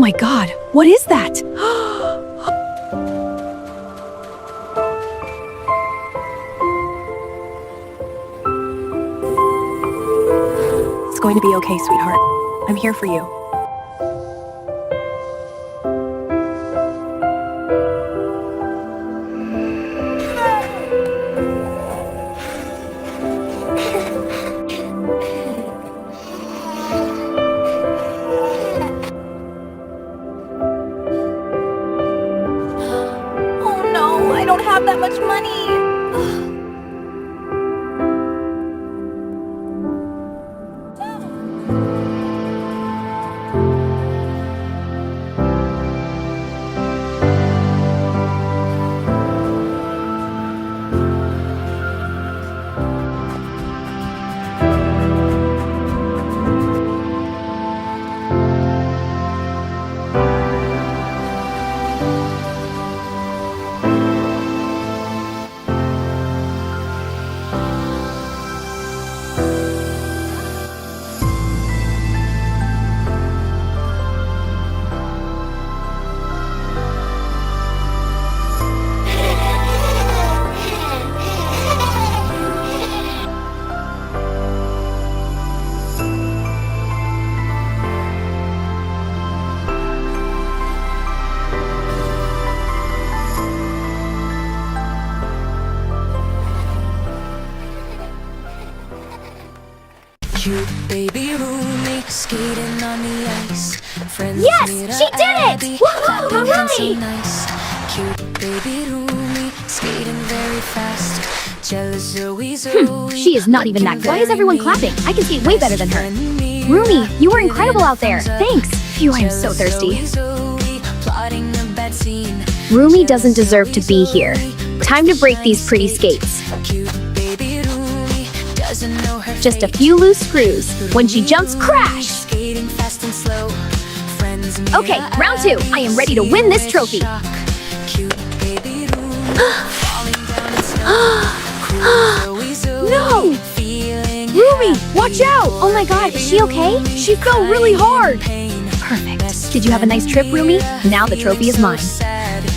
my god, what is that? It's going to be okay, sweetheart. I'm here for you. Oh no, I don't have that much money. Cute baby Rumi skating on the ice. Friends Yes, Mira, she did it! Abby, Woohoo, clapping hands so hooray! nice. Cute baby Rumi skating very fast. Jealous Zoe. She is not even that good. Why is everyone clapping? I can skate way better than her. Rumi, you were incredible out there. Thanks. Phew, I am so thirsty. Rumi doesn't deserve to be here. Time to break these pretty skates. Just a few loose screws. When she jumps, crash! Okay, round 2. I am ready to win this trophy. No! Rumi, watch out! Oh my god, is she okay? She fell really hard. Perfect. Did you have a nice trip, Rumi? Now the trophy is mine.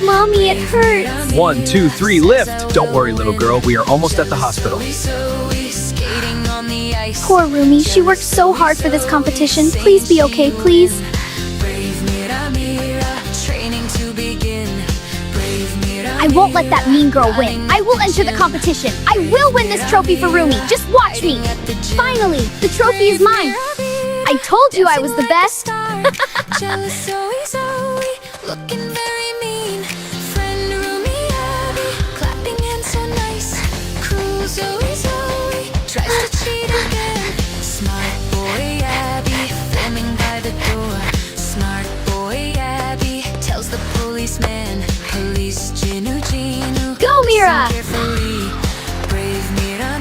Mommy, it hurts. 1, 2, 3, lift! Don't worry, little girl, we are almost at the hospital. Poor Rumi, she worked so hard for this competition. Please be okay, please. I won't let that mean girl win. I will enter the competition. I will win this trophy for Rumi. Just watch me. Finally, the trophy is mine. I told you I was the best. Jealous Zoe, looking very mean. Friend Rumi, Abby, clapping hands so nice. Cruel Zoe, tries to cheat again. Smart boy Abby, filming by the door. Smart boy Abby tells the policeman. Police Ginu. Go, Mira! Brave Mira,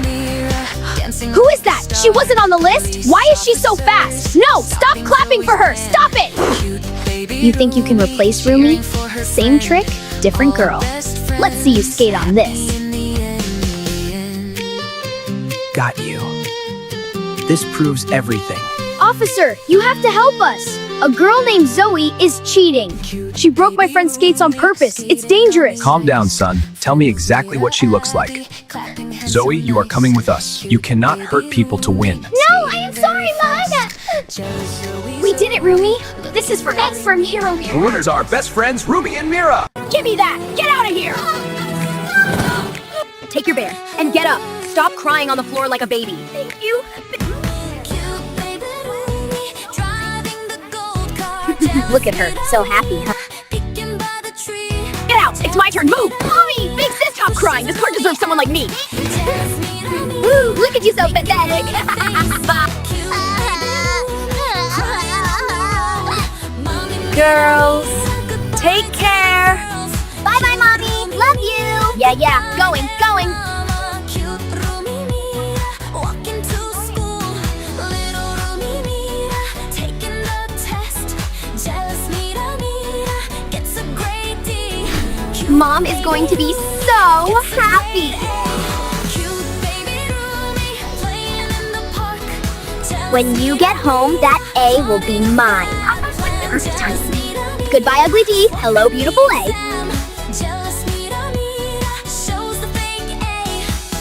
dancing. Who is that? She wasn't on the list? Why is she so fast? No, stop clapping for her. Stop it! You think you can replace Rumi? Same trick, different girl. Let's see you skate on this. Got you. This proves everything. Officer, you have to help us. A girl named Zoe is cheating. She broke my friend's skates on purpose. It's dangerous. Calm down, son. Tell me exactly what she looks like. Zoe, you are coming with us. You cannot hurt people to win. No, I am sorry, Mom. We did it, Rumi. This is for us from Hero The Mira. winners are best friends Rumi and Mira. Give me that. Get out of here. Take your bear and get up. Stop crying on the floor like a baby. Thank you. Look at her, so happy, huh? Get out! It's my turn. Move! Mommy! Big sis, stop crying. This car deserves someone like me. Woo, look at you, so pathetic. Girls, take care. Bye-bye, Mommy. Love you. Yeah, going. Mom is going to be so happy. When you get home, that A will be mine. Perfect time. Goodbye, ugly D. Hello, beautiful A. Jealous Mira Mira shows the fake A.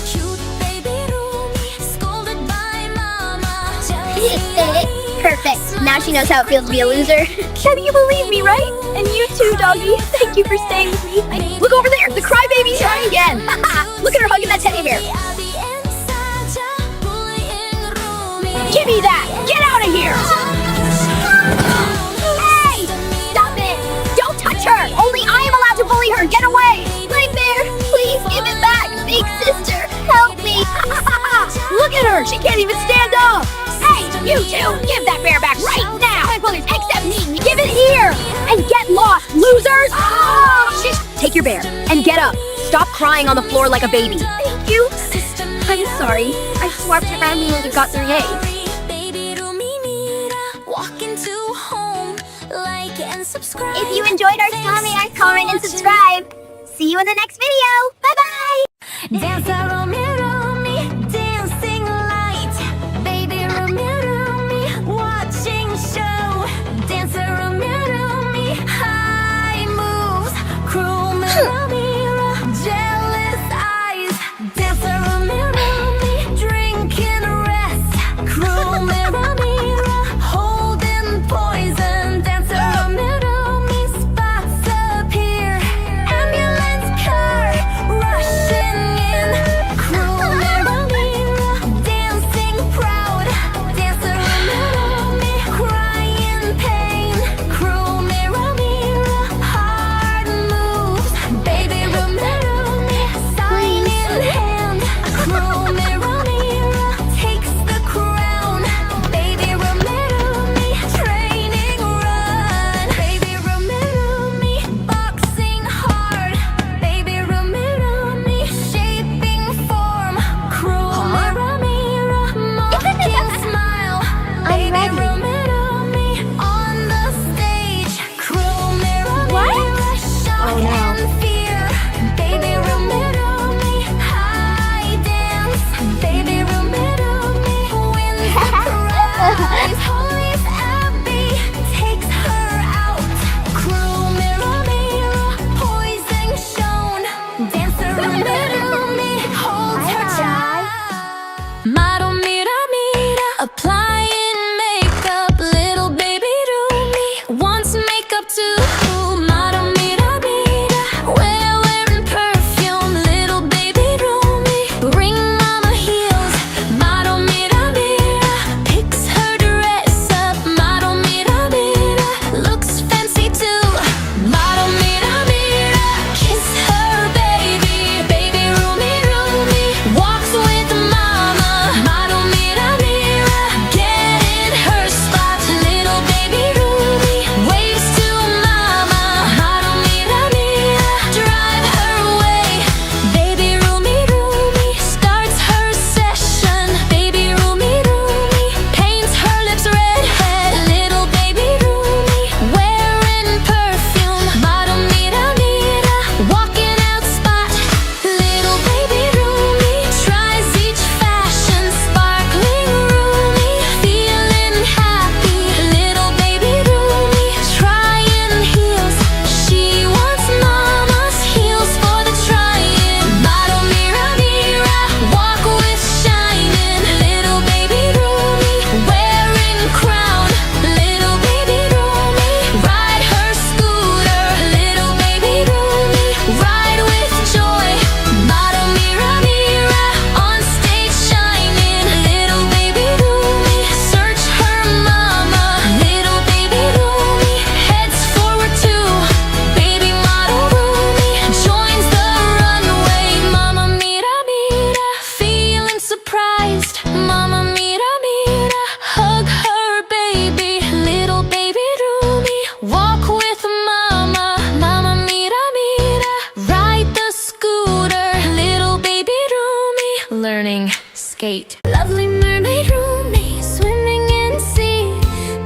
Cute baby Rumi scolded by mama. Jealous Mira Mira. Perfect. Now she knows how it feels to be a loser. Can you believe me, right? And you too, doggy. Thank you for staying with me. Look over there. The crybaby's trying again. Look at her hugging that teddy bear. Give me that. Get out of here. Hey! Stop it. Don't touch her. Only I am allowed to bully her. Get away. My bear, please give it back. Big sister, help me. Look at her. She can't even stand up. Hey, you two, give that bear back right now. Except me. Give it here. And get lost, losers. Take your bear and get up. Stop crying on the floor like a baby. Thank you. I'm sorry. I swapped around me when we got 3A. Baby Rumi Mira, walk into home, like and subscribe. If you enjoyed our comment and subscribe. See you in the next video. Bye-bye. Dance Rumi Rumi, dancing light. Baby Rumi Rumi, watching show. Dance Rumi Rumi, high moves. Cruel Mira Mira, jealous eyes. Dance Rumi Rumi, drinking rest. Cruel Mira Mira, holding poison. Dance Rumi Rumi, spots appear. Ambulance car rushing in. Cruel Mira Mira, dancing proud. Dance Rumi Rumi, crying pain. Cruel Mira Mira, hard moves. Baby Rumi Rumi, sign in hand. Cruel Mira Mira, takes the crown. Baby Rumi Rumi, training run. Baby Rumi Rumi, boxing hard. Baby Rumi Rumi, shaping form. Cruel Mira Mira, mocking smile. Baby Rumi Rumi, on the stage. Cruel Mira Mira, shock and fear. Baby Rumi Rumi, high dance. Baby Rumi Rumi, wins the prize. Police Abby takes her out. Cruel Mira Mira, poison shown. Dancer Rumi Rumi, holds her child. Model Mira Mira, applying makeup. Little baby Rumi wants makeup too. Model Mira Mira, wearing perfume. Little baby Rumi, ring mama heels. Model Mira Mira, picks her dress up. Model Mira Mira, looks fancy too. Model Mira Mira, kiss her baby. Baby Rumi Rumi, walks with mama. Model Mira Mira, get in her spot. Little baby Rumi, waves to mama. Model Mira Mira, drive her away. Baby Rumi Rumi, starts her session. Baby Rumi Rumi, paints her lips red. Little baby Rumi, wearing perfume. Model Mira Mira, walking out spot. Little baby Rumi, tries each fashion. Sparkling Rumi, feeling happy. Little baby Rumi, trying heels. She wants mama's heels for the trying. Model Mira Mira, walk with shining. Little baby Rumi, wearing crown. Little baby Rumi, ride her scooter. Little baby Rumi, ride with joy. Model Mira Mira, on stage shining. Little baby Rumi, search her mama. Little baby Rumi, heads forward too. Baby model Rumi, joins the runway. Mama Mira Mira, feeling surprised. Mama Mira Mira, hug her baby. Little baby Rumi, walk with mama. Mama Mira Mira, ride the scooter. Little baby Rumi, learning skate. Lovely mermaid Rumi, swimming in sea.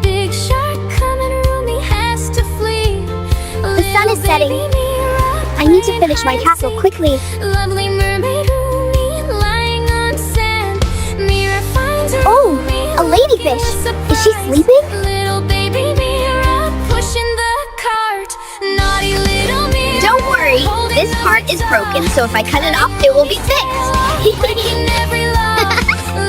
Big shark coming, Rumi has to flee. The sun is setting. I need to finish my castle quickly. Lovely mermaid Rumi, lying on sand. Mira finds her. Oh, a ladyfish. Is she sleeping? Little baby Mira, pushing the cart. is broken, so if I cut it off, it will be fixed. Breaking every law.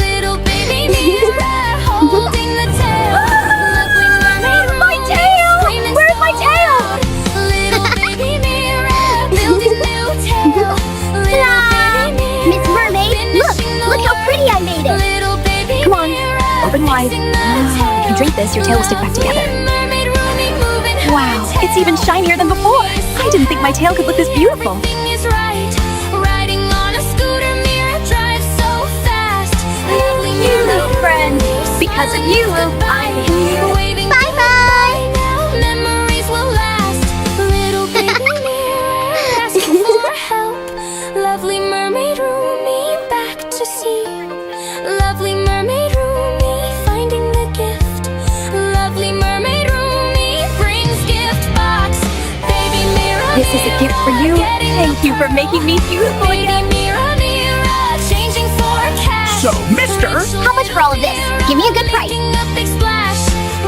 Little baby Mira, holding the tail. Lovely mermaid My Rumi, tail! screaming Where's my so tail? loud. Little baby Mira, building new tail. Little baby Mira, Miss Mermaid, look how pretty I made it. little baby Come on, Mira, open wide. fixing the tail. If you drink this, your tail will stick back together. Mermaid Rumi moving her Wow, tail. it's even shinier than before. I didn't think my tail could look this beautiful. Everything is right. Riding on a scooter, Mira drives so fast. Lovely Mira, friend. Because of you, I'm here. waving Bye-bye. now. Memories will last. Little baby Mira asking for help. Lovely mermaid Rumi back to sea. Lovely mermaid Rumi finding the gift. Lovely mermaid Rumi brings gift box. Baby Mira, This is a gift for you. Thank you for making me beautiful Baby again. Mira, Mira, changing forecast. So, mister? How much for all of this? Give me a good price. Making a big splash.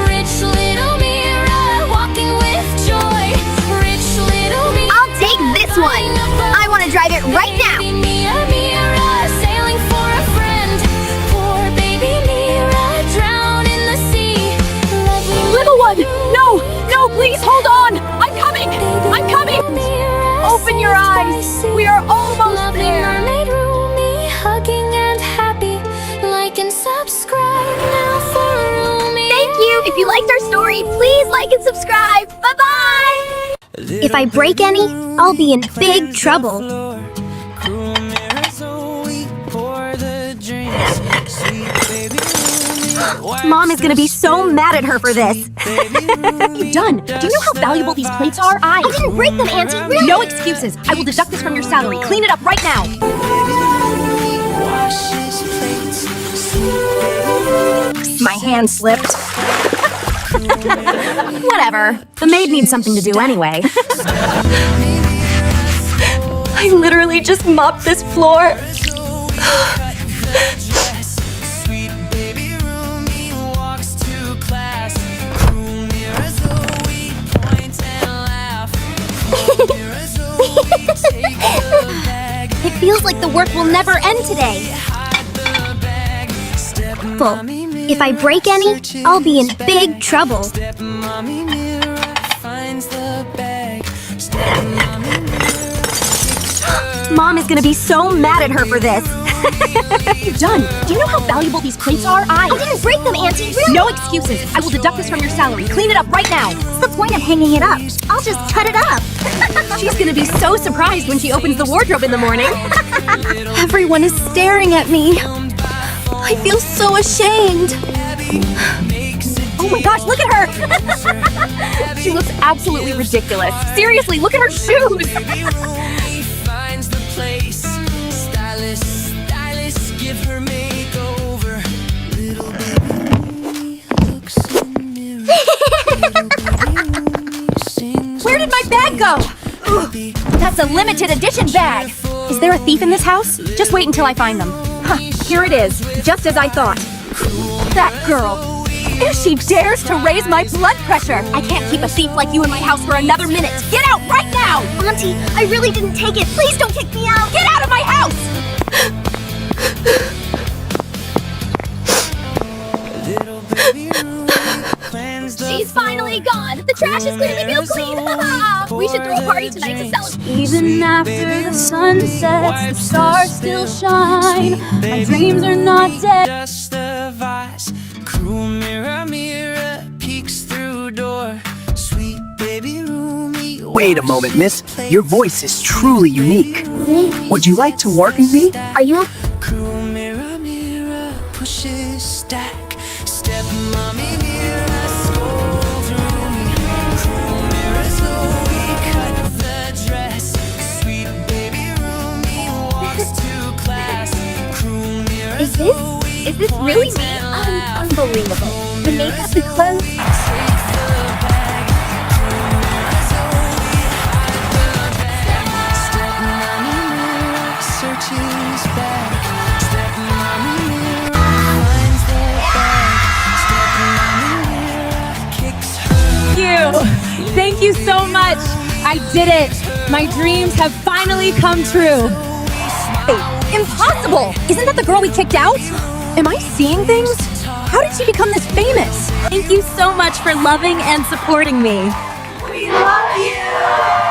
Rich little Mira, walking with joy. Rich little Mira. I'll take this one. I want to drive it right now. Baby Mira, sailing for a friend. Poor baby Mira, drown in the sea. Lovely Little one! No! No, please hold on! I'm coming! I'm coming! Open your eyes! We are almost Lovely there! mermaid Rumi, hugging and happy. Like and subscribe now for Rumi. Thank you. If you liked our story, please like and subscribe. Bye-bye. If I break any, I'll be in big trouble. Mom is gonna be so mad at her for this. What have you done? Do you know how valuable these plates are? I didn't break them, Auntie. Really? No excuses. I will deduct this from your salary. Clean it up right now. My hand slipped. Whatever. The maid needs something to do anyway. I literally just mopped this floor. It feels like the work will never end today. Well, if I break any, I'll be in big trouble. Mom is gonna be so mad at her for this. What have you done? Do you know how valuable these plates are? I didn't break them, Auntie. Really? No excuses. I will deduct this from your salary. Clean it up right now. What's the point of hanging it up? I'll just cut it up. She's gonna be so surprised when she opens the wardrobe in the morning. Everyone is staring at me. I feel so ashamed. Oh my gosh, look at her! She looks absolutely ridiculous. Seriously, look at her shoes! Where did my bag go? Ugh, that's a limited edition bag. Is there a thief in this house? Just wait until I find them. Huh, here it is, just as I thought. That girl. If she dares to raise my blood pressure, I can't keep a thief like you in my house for another minute. Get out right now! Auntie, I really didn't take it. Please don't kick me out. Get out of my house! She's finally gone. The trash is clearly real clean. We should throw a party tonight to celebrate. Even after the sun sets, the stars still shine. My dreams are not dead. Just a vice. Cruel mirror, mirror peeks through door. Sweet baby Rumi. Wait a moment, miss. Your voice is truly unique. Would you like to work with me? Are you? Cruel mirror, mirror pushes stack. Step mommy mirror scolds Rumi. Cruel mirror slowly cut the dress. Sweet baby Rumi walks to class. Cruel mirror Is this really me? Unbelievable. The makeup, the clothes. searches back. Step mommy mirror finds the bag. Step mommy mirror kicks her. Thank you so much. I did it. My dreams have finally come true. Impossible! Isn't that the girl we kicked out? Am I seeing things? How did she become this famous? Thank you so much for loving and supporting me. We love you!